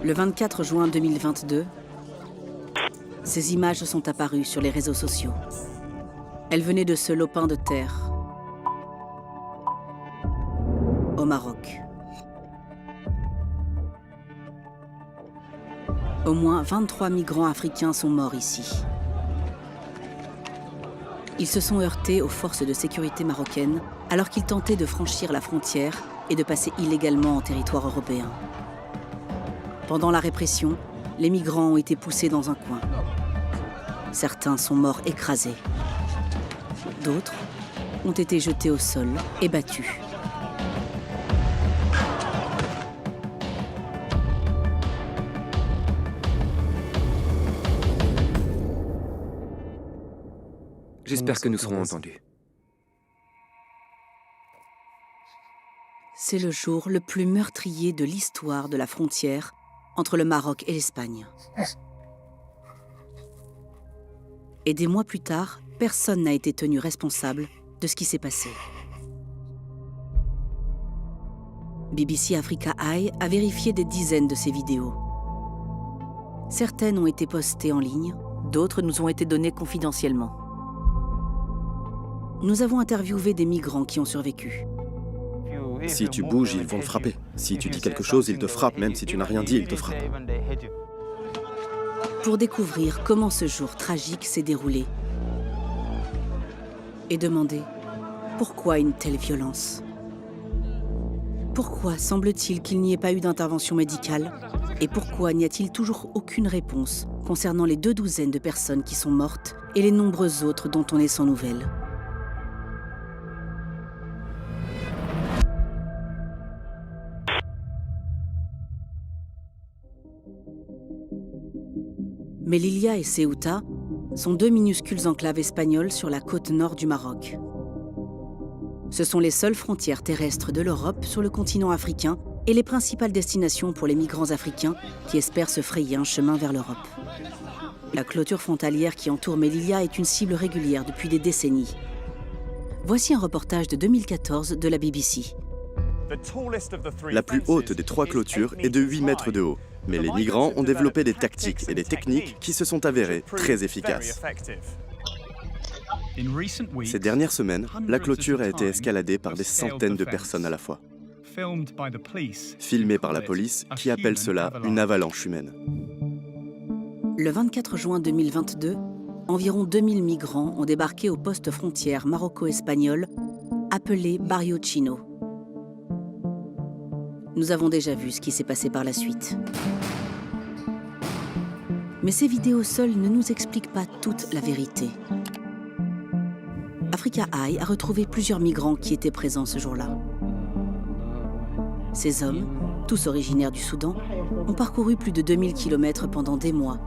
Le 24 juin 2022, ces images sont apparues sur les réseaux sociaux. Elles venaient de ce lopin de terre, au Maroc. Au moins 23 migrants africains sont morts ici. Ils se sont heurtés aux forces de sécurité marocaines alors qu'ils tentaient de franchir la frontière et de passer illégalement en territoire européen. Pendant la répression, les migrants ont été poussés dans un coin. Certains sont morts écrasés. D'autres ont été jetés au sol et battus. J'espère que nous serons entendus. C'est le jour le plus meurtrier de l'histoire de la frontière entre le Maroc et l'Espagne. Et des mois plus tard, personne n'a été tenu responsable de ce qui s'est passé. BBC Africa Eye a vérifié des dizaines de ces vidéos. Certaines ont été postées en ligne, d'autres nous ont été données confidentiellement. Nous avons interviewé des migrants qui ont survécu. Si tu bouges, ils vont te frapper. Si tu dis quelque chose, ils te frappent. Même si tu n'as rien dit, ils te frappent. Pour découvrir comment ce jour tragique s'est déroulé et demander pourquoi une telle violence. Pourquoi semble-t-il qu'il n'y ait pas eu d'intervention médicale et pourquoi n'y a-t-il toujours aucune réponse concernant les 2 douzaines de personnes qui sont mortes et les nombreuses autres dont on est sans nouvelles. Melilla et Ceuta sont 2 minuscules enclaves espagnoles sur la côte nord du Maroc. Ce sont les seules frontières terrestres de l'Europe sur le continent africain et les principales destinations pour les migrants africains qui espèrent se frayer un chemin vers l'Europe. La clôture frontalière qui entoure Melilla est une cible régulière depuis des décennies. Voici un reportage de 2014 de la BBC. La plus haute des 3 clôtures est de 8 mètres de haut. Mais les migrants ont développé des tactiques et des techniques qui se sont avérées très efficaces. Ces dernières semaines, la clôture a été escaladée par des centaines de personnes à la fois. Filmée par la police, qui appelle cela une avalanche humaine. Le 24 juin 2022, environ 2000 migrants ont débarqué au poste frontière maroco-espagnol appelé Barrio Chino. Nous avons déjà vu ce qui s'est passé par la suite. Mais ces vidéos seules ne nous expliquent pas toute la vérité. Africa Eye a retrouvé plusieurs migrants qui étaient présents ce jour-là. Ces hommes, tous originaires du Soudan, ont parcouru plus de 2000 km pendant des mois,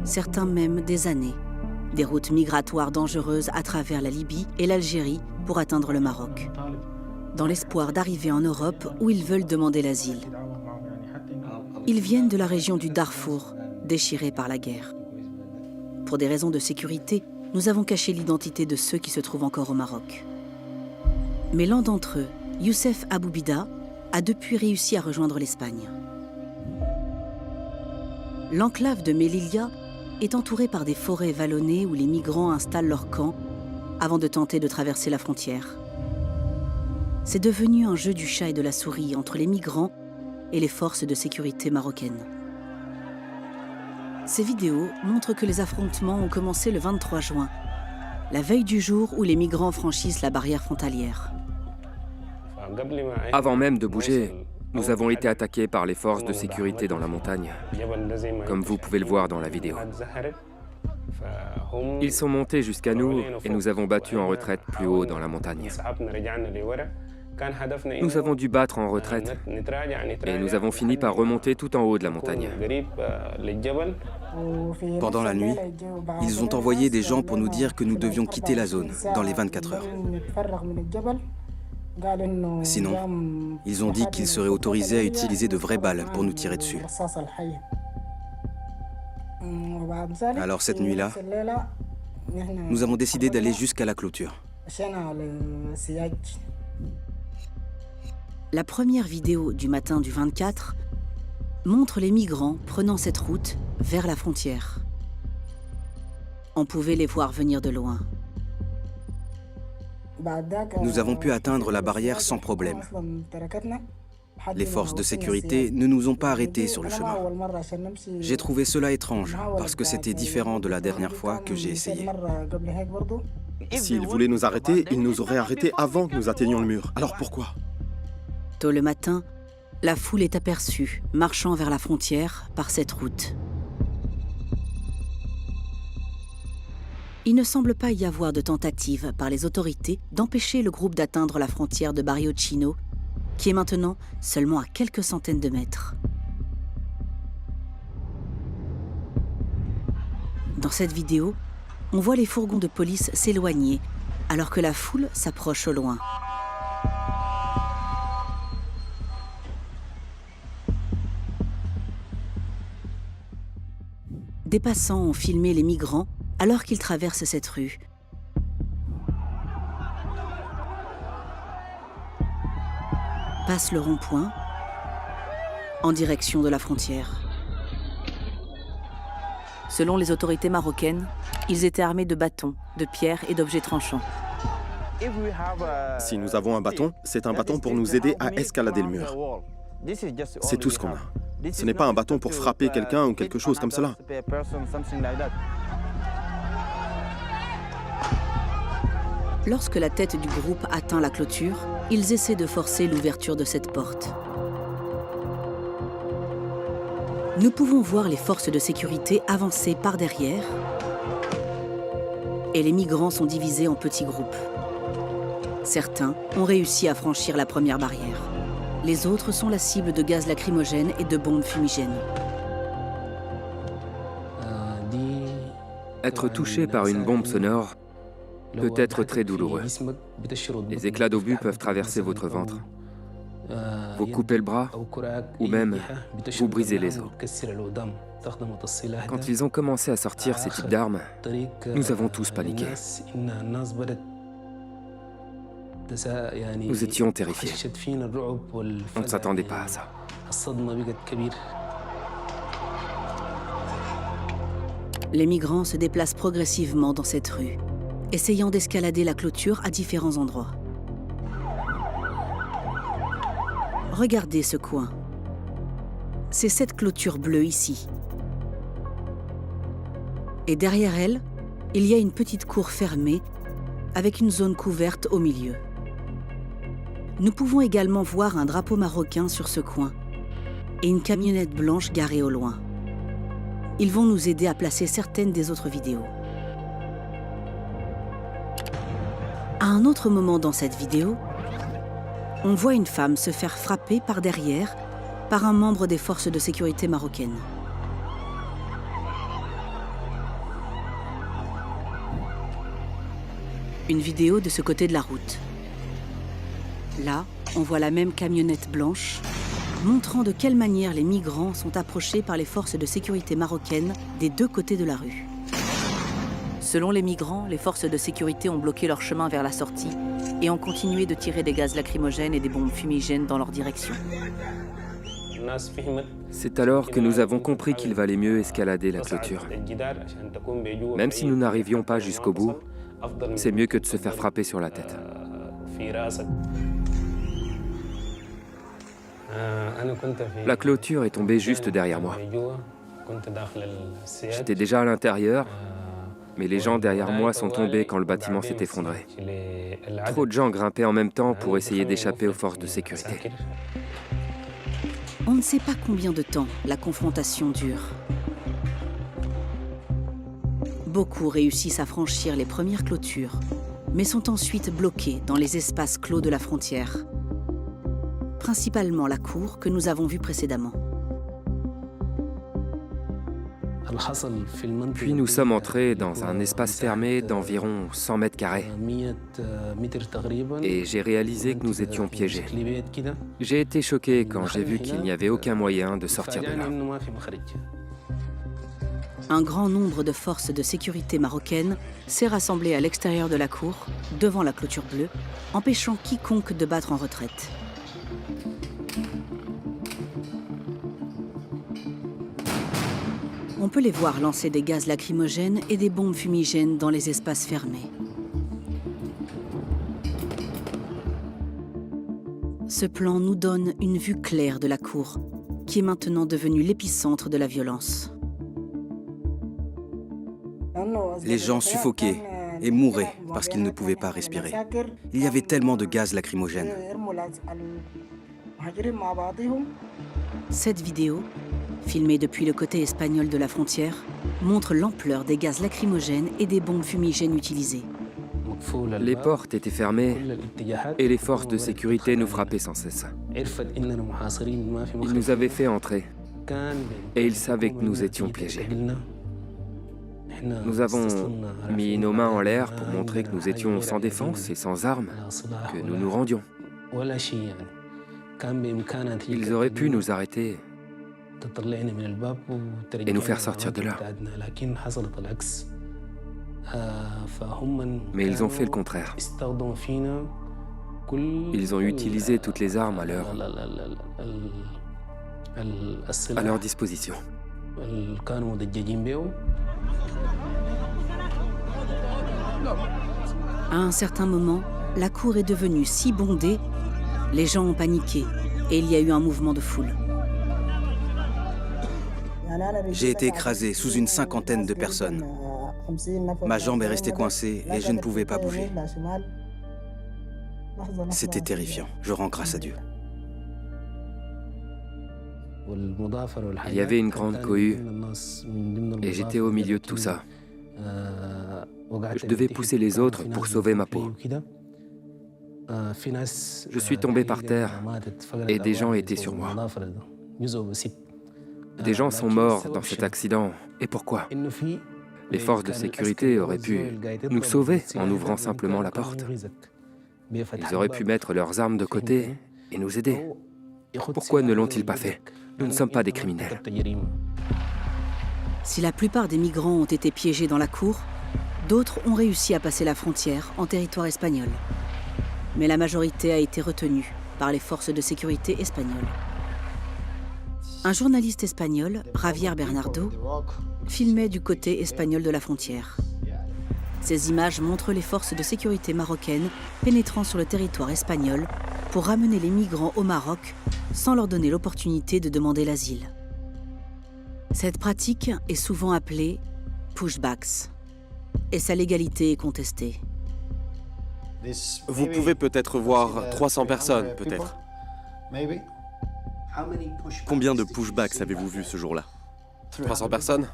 certains même des années, des routes migratoires dangereuses à travers la Libye et l'Algérie pour atteindre le Maroc, dans l'espoir d'arriver en Europe où ils veulent demander l'asile. Ils viennent de la région du Darfour, déchirée par la guerre. Pour des raisons de sécurité, nous avons caché l'identité de ceux qui se trouvent encore au Maroc. Mais l'un d'entre eux, Youssef Aboubida, a depuis réussi à rejoindre l'Espagne. L'enclave de Melilla est entourée par des forêts vallonnées où les migrants installent leur camp avant de tenter de traverser la frontière. C'est devenu un jeu du chat et de la souris entre les migrants et les forces de sécurité marocaines. Ces vidéos montrent que les affrontements ont commencé le 23 juin, la veille du jour où les migrants franchissent la barrière frontalière. Avant même de bouger, nous avons été attaqués par les forces de sécurité dans la montagne, comme vous pouvez le voir dans la vidéo. Ils sont montés jusqu'à nous et nous avons battu en retraite plus haut dans la montagne. Nous avons dû battre en retraite et nous avons fini par remonter tout en haut de la montagne. Pendant la nuit, ils ont envoyé des gens pour nous dire que nous devions quitter la zone dans les 24 heures. Sinon, ils ont dit qu'ils seraient autorisés à utiliser de vraies balles pour nous tirer dessus. Alors cette nuit-là, nous avons décidé d'aller jusqu'à la clôture. La première vidéo du matin du 24 montre les migrants prenant cette route vers la frontière. On pouvait les voir venir de loin. Nous avons pu atteindre la barrière sans problème. Les forces de sécurité ne nous ont pas arrêtés sur le chemin. J'ai trouvé cela étrange, parce que c'était différent de la dernière fois que j'ai essayé. S'ils voulaient nous arrêter, ils nous auraient arrêtés avant que nous atteignions le mur. Alors pourquoi? Tôt le matin, la foule est aperçue, marchant vers la frontière par cette route. Il ne semble pas y avoir de tentative par les autorités d'empêcher le groupe d'atteindre la frontière de Barrio Chino, qui est maintenant seulement à quelques centaines de mètres. Dans cette vidéo, on voit les fourgons de police s'éloigner, alors que la foule s'approche au loin. Des passants ont filmé les migrants alors qu'ils traversent cette rue. Passent le rond-point en direction de la frontière. Selon les autorités marocaines, ils étaient armés de bâtons, de pierres et d'objets tranchants. Si nous avons un bâton, c'est un bâton pour nous aider à escalader le mur. C'est tout ce qu'on a. Ce n'est pas un bâton pour frapper quelqu'un ou quelque chose comme cela. Lorsque la tête du groupe atteint la clôture, ils essaient de forcer l'ouverture de cette porte. Nous pouvons voir les forces de sécurité avancer par derrière et les migrants sont divisés en petits groupes. Certains ont réussi à franchir la première barrière. Les autres sont la cible de gaz lacrymogène et de bombes fumigènes. Être touché par une bombe sonore peut être très douloureux. Les éclats d'obus peuvent traverser votre ventre, vous couper le bras ou même vous briser les os. Quand ils ont commencé à sortir ces types d'armes, nous avons tous paniqué. Nous étions terrifiés. On ne s'attendait pas à ça. Les migrants se déplacent progressivement dans cette rue, essayant d'escalader la clôture à différents endroits. Regardez ce coin. C'est cette clôture bleue ici. Et derrière elle, il y a une petite cour fermée avec une zone couverte au milieu. Nous pouvons également voir un drapeau marocain sur ce coin et une camionnette blanche garée au loin. Ils vont nous aider à placer certaines des autres vidéos. À un autre moment dans cette vidéo, on voit une femme se faire frapper par derrière par un membre des forces de sécurité marocaines. Une vidéo de ce côté de la route. Là, on voit la même camionnette blanche, montrant de quelle manière les migrants sont approchés par les forces de sécurité marocaines des deux côtés de la rue. Selon les migrants, les forces de sécurité ont bloqué leur chemin vers la sortie et ont continué de tirer des gaz lacrymogènes et des bombes fumigènes dans leur direction. C'est alors que nous avons compris qu'il valait mieux escalader la clôture. Même si nous n'arrivions pas jusqu'au bout, c'est mieux que de se faire frapper sur la tête. La clôture est tombée juste derrière moi. J'étais déjà à l'intérieur, mais les gens derrière moi sont tombés quand le bâtiment s'est effondré. Trop de gens grimpaient en même temps pour essayer d'échapper aux forces de sécurité. On ne sait pas combien de temps la confrontation dure. Beaucoup réussissent à franchir les premières clôtures, mais sont ensuite bloqués dans les espaces clos de la frontière. Principalement la cour que nous avons vue précédemment. Puis nous sommes entrés dans un espace fermé d'environ 100 mètres carrés. Et j'ai réalisé que nous étions piégés. J'ai été choqué quand j'ai vu qu'il n'y avait aucun moyen de sortir de là. Un grand nombre de forces de sécurité marocaines s'est rassemblé à l'extérieur de la cour, devant la clôture bleue, empêchant quiconque de battre en retraite. On peut les voir lancer des gaz lacrymogènes et des bombes fumigènes dans les espaces fermés. Ce plan nous donne une vue claire de la cour, qui est maintenant devenue l'épicentre de la violence. Les gens suffoquaient et mouraient parce qu'ils ne pouvaient pas respirer. Il y avait tellement de gaz lacrymogènes. Cette vidéo, filmée depuis le côté espagnol de la frontière, montre l'ampleur des gaz lacrymogènes et des bombes fumigènes utilisées. Les portes étaient fermées et les forces de sécurité nous frappaient sans cesse. Ils nous avaient fait entrer et ils savaient que nous étions piégés. Nous avons mis nos mains en l'air pour montrer que nous étions sans défense et sans armes, que nous nous rendions. Ils auraient pu nous arrêter et nous faire sortir de là. Mais ils ont fait le contraire. Ils ont utilisé toutes les armes à leur disposition. À un certain moment, la cour est devenue si bondée, les gens ont paniqué et il y a eu un mouvement de foule. J'ai été écrasé sous une cinquantaine de personnes. Ma jambe est restée coincée et je ne pouvais pas bouger. C'était terrifiant. Je rends grâce à Dieu. Il y avait une grande cohue et j'étais au milieu de tout ça. Je devais pousser les autres pour sauver ma peau. Je suis tombé par terre et des gens étaient sur moi. Des gens sont morts dans cet accident. Et pourquoi? Les forces de sécurité auraient pu nous sauver en ouvrant simplement la porte. Ils auraient pu mettre leurs armes de côté et nous aider. Pourquoi ne l'ont-ils pas fait? Nous ne sommes pas des criminels. Si la plupart des migrants ont été piégés dans la cour, d'autres ont réussi à passer la frontière en territoire espagnol. Mais la majorité a été retenue par les forces de sécurité espagnoles. Un journaliste espagnol, Javier Bernardo, filmait du côté espagnol de la frontière. Ces images montrent les forces de sécurité marocaines pénétrant sur le territoire espagnol pour ramener les migrants au Maroc sans leur donner l'opportunité de demander l'asile. Cette pratique est souvent appelée pushbacks et sa légalité est contestée. Vous pouvez peut-être voir 300 personnes, peut-être. Combien de pushbacks avez-vous vu ce jour-là? 300 personnes?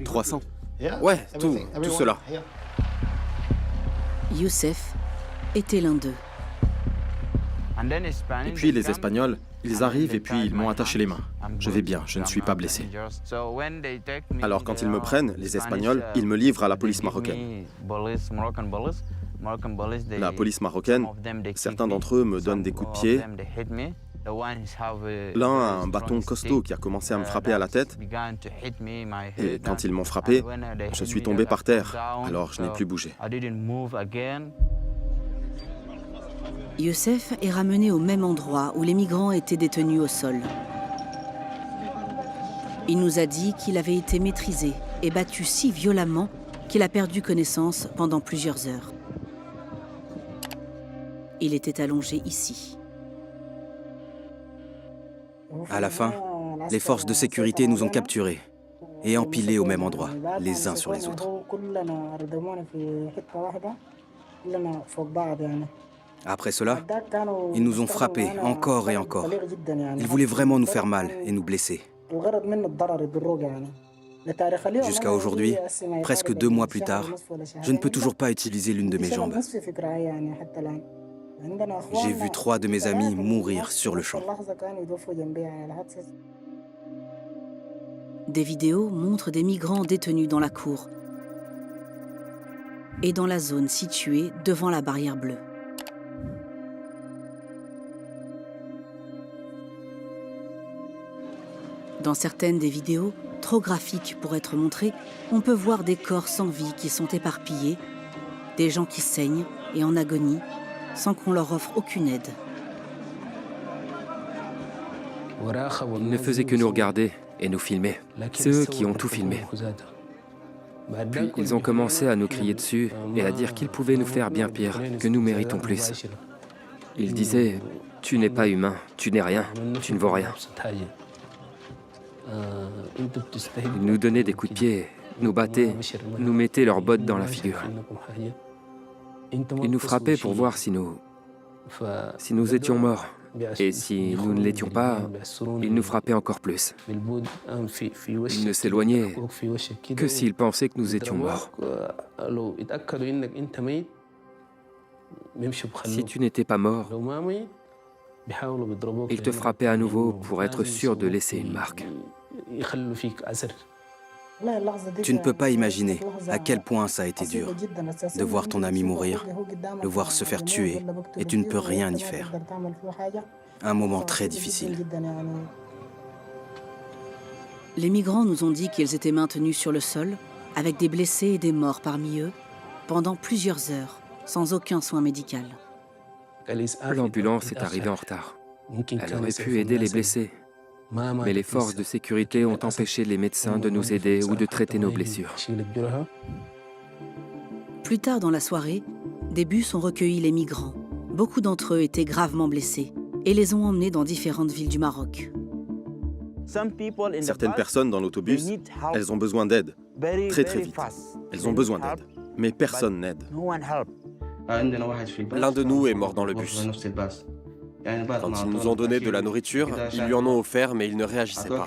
300? Ouais, tout cela. Youssef était l'un d'eux. Et puis les Espagnols, ils arrivent et puis ils m'ont attaché les mains. Je vais bien, je ne suis pas blessé. Alors quand ils me prennent, les Espagnols, ils me livrent à la police marocaine. La police marocaine, certains d'entre eux me donnent des coups de pied. L'un a un bâton costaud qui a commencé à me frapper à la tête. Et quand ils m'ont frappé, je suis tombé par terre. Alors je n'ai plus bougé. Youssef est ramené au même endroit où les migrants étaient détenus au sol. Il nous a dit qu'il avait été maîtrisé et battu si violemment qu'il a perdu connaissance pendant plusieurs heures. Il était allongé ici. À la fin, les forces de sécurité nous ont capturés et empilés au même endroit, les uns sur les autres. Après cela, ils nous ont frappés encore et encore. Ils voulaient vraiment nous faire mal et nous blesser. Jusqu'à aujourd'hui, presque 2 mois plus tard, je ne peux toujours pas utiliser l'une de mes jambes. J'ai vu 3 de mes amis mourir sur le champ. Des vidéos montrent des migrants détenus dans la cour et dans la zone située devant la barrière bleue. Dans certaines des vidéos, trop graphiques pour être montrées, on peut voir des corps sans vie qui sont éparpillés, des gens qui saignent et en agonie, sans qu'on leur offre aucune aide. Ils ne faisaient que nous regarder et nous filmer. C'est eux qui ont tout filmé. Puis ils ont commencé à nous crier dessus et à dire qu'ils pouvaient nous faire bien pire, que nous méritons plus. Ils disaient « Tu n'es pas humain, tu n'es rien, tu ne vaux rien ». Ils nous donnaient des coups de pied, nous battaient, nous mettaient leurs bottes dans la figure. Ils nous frappaient pour voir si nous étions morts. Et si nous ne l'étions pas, ils nous frappaient encore plus. Ils ne s'éloignaient que s'ils pensaient que nous étions morts. Si tu n'étais pas mort, ils te frappaient à nouveau pour être sûr de laisser une marque. Tu ne peux pas imaginer à quel point ça a été dur de voir ton ami mourir, le voir se faire tuer, et tu ne peux rien y faire. Un moment très difficile. Les migrants nous ont dit qu'ils étaient maintenus sur le sol, avec des blessés et des morts parmi eux, pendant plusieurs heures, sans aucun soin médical. L'ambulance est arrivée en retard. Elle aurait pu aider les blessés. Mais les forces de sécurité ont empêché les médecins de nous aider ou de traiter nos blessures. Plus tard dans la soirée, des bus ont recueilli les migrants. Beaucoup d'entre eux étaient gravement blessés et les ont emmenés dans différentes villes du Maroc. Certaines personnes dans l'autobus, elles ont besoin d'aide, très très vite. Elles ont besoin d'aide, mais personne n'aide. L'un de nous est mort dans le bus. Quand ils nous ont donné de la nourriture, ils lui en ont offert, mais il ne réagissait pas.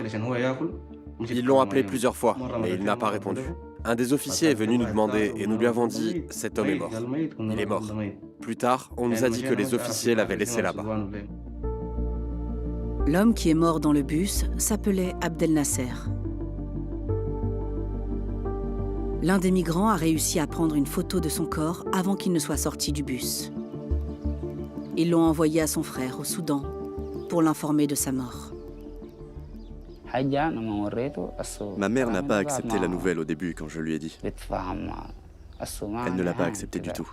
Ils l'ont appelé plusieurs fois, mais il n'a pas répondu. Un des officiers est venu nous demander et nous lui avons dit « Cet homme est mort. Il est mort. » Plus tard, on nous a dit que les officiers l'avaient laissé là-bas. L'homme qui est mort dans le bus s'appelait Abdel Nasser. L'un des migrants a réussi à prendre une photo de son corps avant qu'il ne soit sorti du bus. Ils l'ont envoyé à son frère au Soudan pour l'informer de sa mort. Ma mère n'a pas accepté la nouvelle au début quand je lui ai dit. Elle ne l'a pas accepté du tout.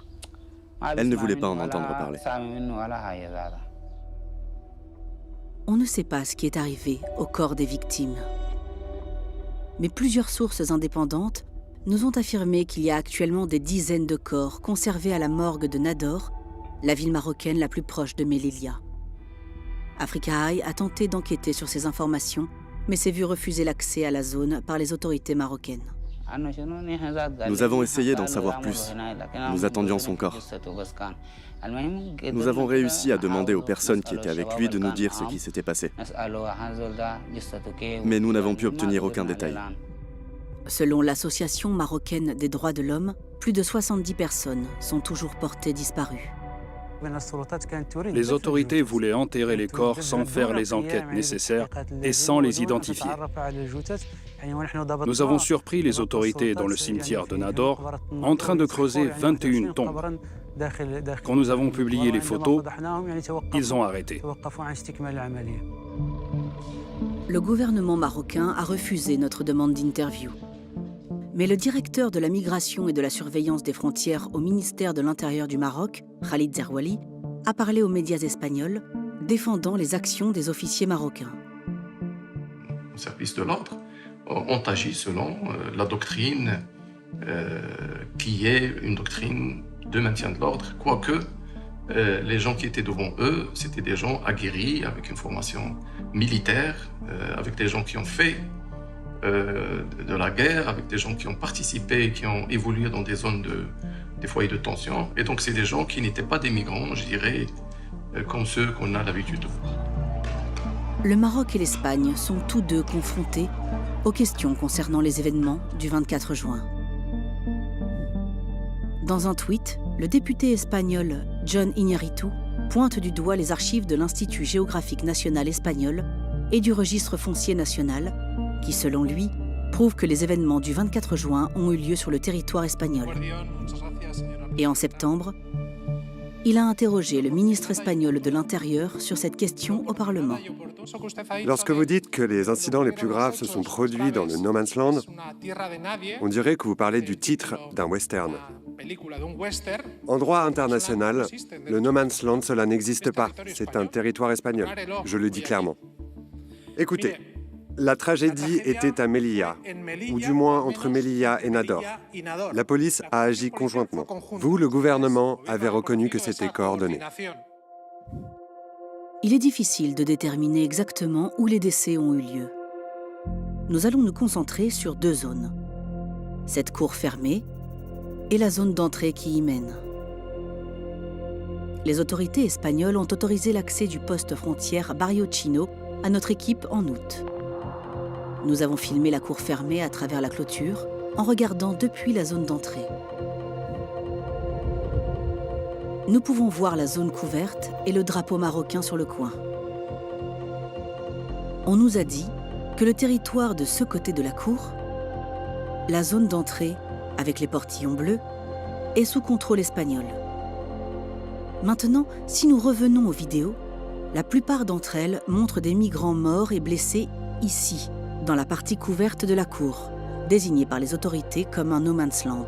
Elle ne voulait pas en entendre parler. On ne sait pas ce qui est arrivé au corps des victimes. Mais plusieurs sources indépendantes nous ont affirmé qu'il y a actuellement des dizaines de corps conservés à la morgue de Nador, la ville marocaine la plus proche de Melilla. Africa Eye a tenté d'enquêter sur ces informations, mais s'est vu refuser l'accès à la zone par les autorités marocaines. Nous avons essayé d'en savoir plus. Nous attendions son corps. Nous avons réussi à demander aux personnes qui étaient avec lui de nous dire ce qui s'était passé. Mais nous n'avons pu obtenir aucun détail. Selon l'Association marocaine des droits de l'homme, plus de 70 personnes sont toujours portées disparues. Les autorités voulaient enterrer les corps sans faire les enquêtes nécessaires et sans les identifier. Nous avons surpris les autorités dans le cimetière de Nador en train de creuser 21 tombes. Quand nous avons publié les photos, ils ont arrêté. Le gouvernement marocain a refusé notre demande d'interview. Mais le directeur de la migration et de la surveillance des frontières au ministère de l'Intérieur du Maroc, Khalid Zerwali, a parlé aux médias espagnols, défendant les actions des officiers marocains. Les services de l'ordre ont agi selon la doctrine qui est une doctrine de maintien de l'ordre, quoique les gens qui étaient devant eux, c'était des gens aguerris, avec une formation militaire, avec des gens qui ont fait de la guerre, avec des gens qui ont participé, qui ont évolué dans des zones des foyers de tension. Et donc c'est des gens qui n'étaient pas des migrants, je dirais, comme ceux qu'on a l'habitude de voir. Le Maroc et l'Espagne sont tous deux confrontés aux questions concernant les événements du 24 juin. Dans un tweet, le député espagnol Jon Iñárritu pointe du doigt les archives de l'Institut géographique national espagnol et du registre foncier national, qui, selon lui, prouvent que les événements du 24 juin ont eu lieu sur le territoire espagnol. Et en septembre, il a interrogé le ministre espagnol de l'Intérieur sur cette question au Parlement. Lorsque vous dites que les incidents les plus graves se sont produits dans le No Man's Land, on dirait que vous parlez du titre d'un western. En droit international, le No Man's Land, cela n'existe pas. C'est un territoire espagnol. Je le dis clairement. Écoutez, la tragédie était à Melilla, ou du moins entre Melilla et Nador. La police a agi conjointement. Vous, le gouvernement, avez reconnu que c'était coordonné. Il est difficile de déterminer exactement où les décès ont eu lieu. Nous allons nous concentrer sur deux zones. Cette cour fermée et la zone d'entrée qui y mène. Les autorités espagnoles ont autorisé l'accès du poste frontière Barrio Chino à notre équipe en août. Nous avons filmé la cour fermée à travers la clôture en regardant depuis la zone d'entrée. Nous pouvons voir la zone couverte et le drapeau marocain sur le coin. On nous a dit que le territoire de ce côté de la cour, la zone d'entrée avec les portillons bleus, est sous contrôle espagnol. Maintenant, si nous revenons aux vidéos, la plupart d'entre elles montrent des migrants morts et blessés ici, dans la partie couverte de la cour, désignée par les autorités comme un no man's land.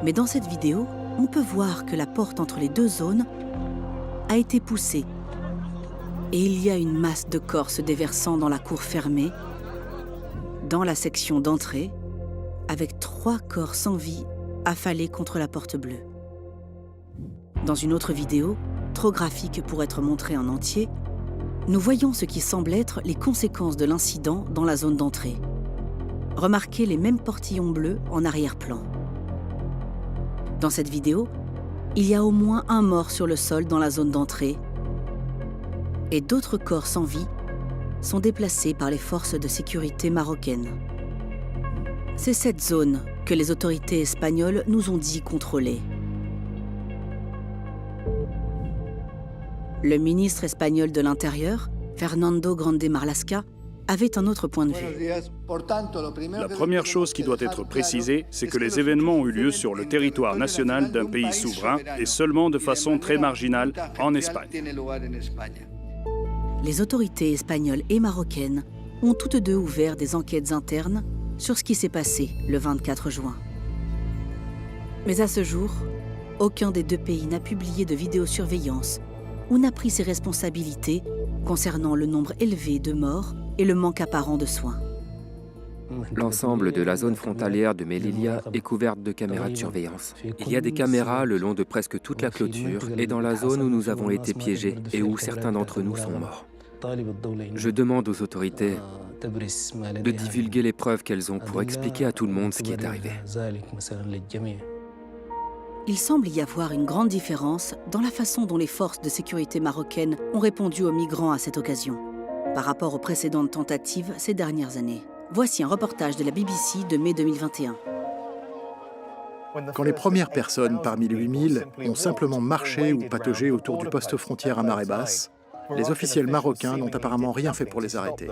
Mais dans cette vidéo, on peut voir que la porte entre les deux zones a été poussée et il y a une masse de corps se déversant dans la cour fermée, dans la section d'entrée, avec 3 corps sans vie affalés contre la porte bleue. Dans une autre vidéo, trop graphique pour être montrée en entier, nous voyons ce qui semble être les conséquences de l'incident dans la zone d'entrée. Remarquez les mêmes portillons bleus en arrière-plan. Dans cette vidéo, il y a au moins un mort sur le sol dans la zone d'entrée et d'autres corps sans vie sont déplacés par les forces de sécurité marocaines. C'est cette zone que les autorités espagnoles nous ont dit contrôler. Le ministre espagnol de l'Intérieur, Fernando Grande Marlaska, avait un autre point de vue. La première chose qui doit être précisée, c'est que les événements ont eu lieu sur le territoire national d'un pays souverain et seulement de façon très marginale en Espagne. Les autorités espagnoles et marocaines ont toutes deux ouvert des enquêtes internes sur ce qui s'est passé le 24 juin. Mais à ce jour, aucun des deux pays n'a publié de vidéosurveillance ou n'a pris ses responsabilités concernant le nombre élevé de morts et le manque apparent de soins. L'ensemble de la zone frontalière de Melilla est couverte de caméras de surveillance. Il y a des caméras le long de presque toute la clôture et dans la zone où nous avons été piégés et où certains d'entre nous sont morts. Je demande aux autorités de divulguer les preuves qu'elles ont pour expliquer à tout le monde ce qui est arrivé. Il semble y avoir une grande différence dans la façon dont les forces de sécurité marocaines ont répondu aux migrants à cette occasion, par rapport aux précédentes tentatives ces dernières années. Voici un reportage de la BBC de mai 2021. Quand les premières personnes parmi les 8000 ont simplement marché ou pataugé autour du poste frontière à marée basse, les officiels marocains n'ont apparemment rien fait pour les arrêter.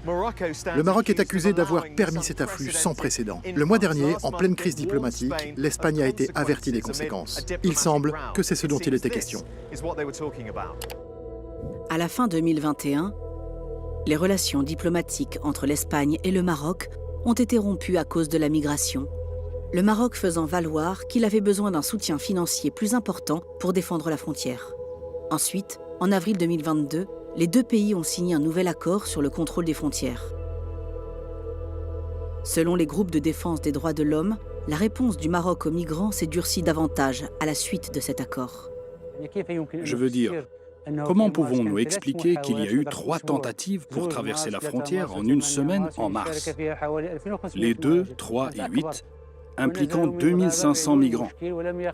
Le Maroc est accusé d'avoir permis cet afflux sans précédent. Le mois dernier, en pleine crise diplomatique, l'Espagne a été avertie des conséquences. Il semble que c'est ce dont il était question. À la fin 2021, les relations diplomatiques entre l'Espagne et le Maroc ont été rompues à cause de la migration, le Maroc faisant valoir qu'il avait besoin d'un soutien financier plus important pour défendre la frontière. Ensuite, en avril 2022, les deux pays ont signé un nouvel accord sur le contrôle des frontières. Selon les groupes de défense des droits de l'homme, la réponse du Maroc aux migrants s'est durcie davantage à la suite de cet accord. Je veux dire, comment pouvons-nous expliquer qu'il y a eu 3 tentatives pour traverser la frontière en une semaine en mars? Les 2, 3 et 8 impliquant 2500 migrants.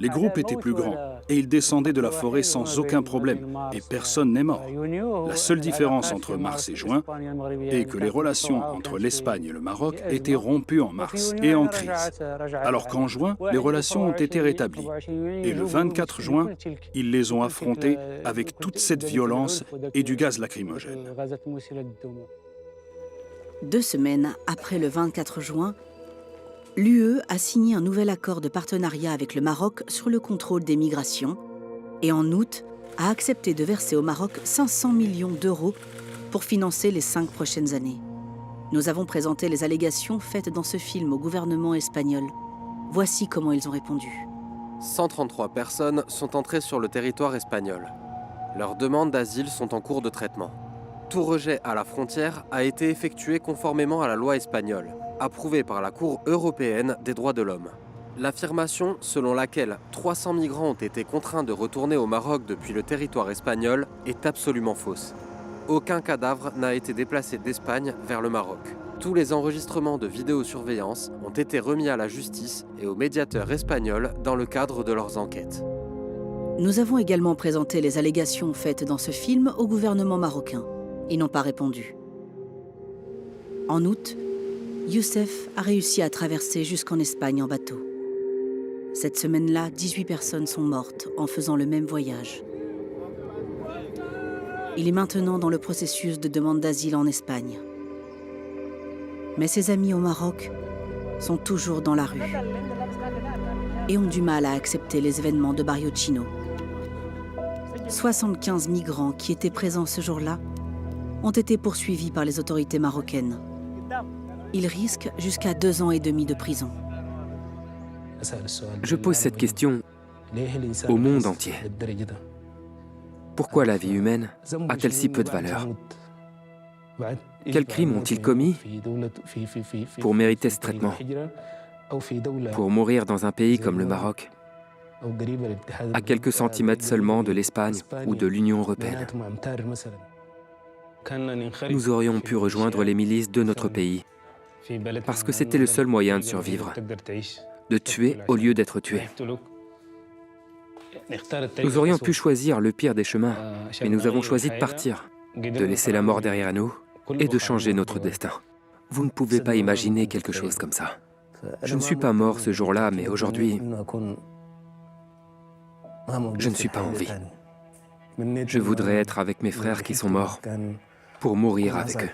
Les groupes étaient plus grands et ils descendaient de la forêt sans aucun problème et personne n'est mort. La seule différence entre mars et juin est que les relations entre l'Espagne et le Maroc étaient rompues en mars et en crise, alors qu'en juin, les relations ont été rétablies. Et le 24 juin, ils les ont affrontées avec toute cette violence et du gaz lacrymogène. 2 semaines après le 24 juin, l'UE a signé un nouvel accord de partenariat avec le Maroc sur le contrôle des migrations et en août a accepté de verser au Maroc 500 millions d'euros pour financer les 5 prochaines années. Nous avons présenté les allégations faites dans ce film au gouvernement espagnol. Voici comment ils ont répondu. 133 personnes sont entrées sur le territoire espagnol. Leurs demandes d'asile sont en cours de traitement. Tout rejet à la frontière a été effectué conformément à la loi espagnole, approuvée par la Cour européenne des droits de l'homme. L'affirmation selon laquelle 300 migrants ont été contraints de retourner au Maroc depuis le territoire espagnol est absolument fausse. Aucun cadavre n'a été déplacé d'Espagne vers le Maroc. Tous les enregistrements de vidéosurveillance ont été remis à la justice et aux médiateurs espagnols dans le cadre de leurs enquêtes. Nous avons également présenté les allégations faites dans ce film au gouvernement marocain. Ils n'ont pas répondu. En août, Youssef a réussi à traverser jusqu'en Espagne en bateau. Cette semaine-là, 18 personnes sont mortes en faisant le même voyage. Il est maintenant dans le processus de demande d'asile en Espagne. Mais ses amis au Maroc sont toujours dans la rue et ont du mal à accepter les événements de Barrio-Chino. 75 migrants qui étaient présents ce jour-là ont été poursuivis par les autorités marocaines. Ils risquent jusqu'à 2 ans et demi de prison. Je pose cette question au monde entier. Pourquoi la vie humaine a-t-elle si peu de valeur? Quels crimes ont-ils commis pour mériter ce traitement? Pour mourir dans un pays comme le Maroc, à quelques centimètres seulement de l'Espagne ou de l'Union européenne? Nous aurions pu rejoindre les milices de notre pays, parce que c'était le seul moyen de survivre, de tuer au lieu d'être tué. Nous aurions pu choisir le pire des chemins, mais nous avons choisi de partir, de laisser la mort derrière nous et de changer notre destin. Vous ne pouvez pas imaginer quelque chose comme ça. Je ne suis pas mort ce jour-là, mais aujourd'hui, je ne suis pas en vie. Je voudrais être avec mes frères qui sont morts, pour mourir avec eux.